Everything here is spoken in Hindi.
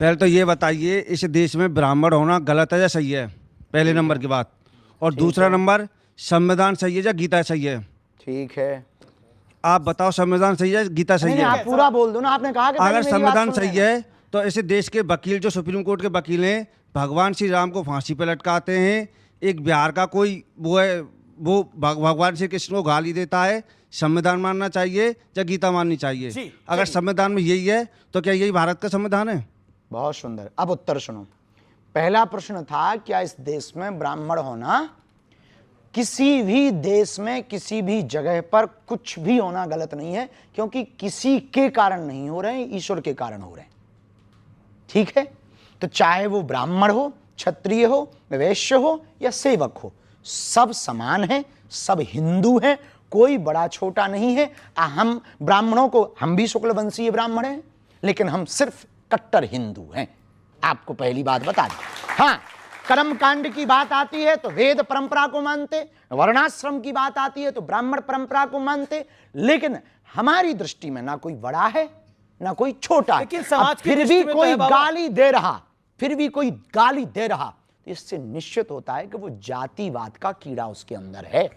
पहले तो ये बताइए, इस देश में ब्राह्मण होना गलत है या सही है? पहले नंबर की बात। और दूसरा नंबर, संविधान सही है या गीता सही है? ठीक है, आप बताओ, संविधान सही है गीता सही नहीं, है? आप पूरा बोल दो ना, आपने कहा कि अगर पहले मेरी बात संविधान सुन सही लेना। है तो इस देश के वकील, जो सुप्रीम कोर्ट के वकील हैं, भगवान श्री राम को फांसी पे लटकाते हैं। एक बिहार का कोई वो है, वो भगवान श्री कृष्ण को गाली देता है। संविधान मानना चाहिए या गीता माननी चाहिए? अगर संविधान में यही है तो क्या यही भारत का संविधान है? बहुत सुंदर। अब उत्तर सुनो। पहला प्रश्न था, क्या इस देश में ब्राह्मण होना, किसी भी देश में किसी भी जगह पर कुछ भी होना गलत नहीं है, क्योंकि किसी के कारण नहीं हो रहे हैं, ईश्वर के कारण हो रहे हैं। ठीक है, तो चाहे वो ब्राह्मण हो, क्षत्रिय हो, वैश्य हो या सेवक हो, सब समान हैं, सब हिंदू हैं, कोई बड़ा छोटा नहीं है। हम ब्राह्मणों को, हम भी शुक्ल वंशीय ब्राह्मण हैं, लेकिन हम सिर्फ कट्टर हिंदू हैं। आपको पहली बात बता दी। हाँ, कर्म कांड की बात आती है तो वेद परंपरा को मानते, वर्णाश्रम की बात आती है तो ब्राह्मण परंपरा को मानते, लेकिन हमारी दृष्टि में ना कोई बड़ा है ना कोई छोटा है। लेकिन समाज की फिर दृष्टि भी में तो कोई है बाबा। गाली दे रहा, फिर भी कोई गाली दे रहा, तो इससे निश्चित होता है कि वो जातिवाद का कीड़ा उसके अंदर है।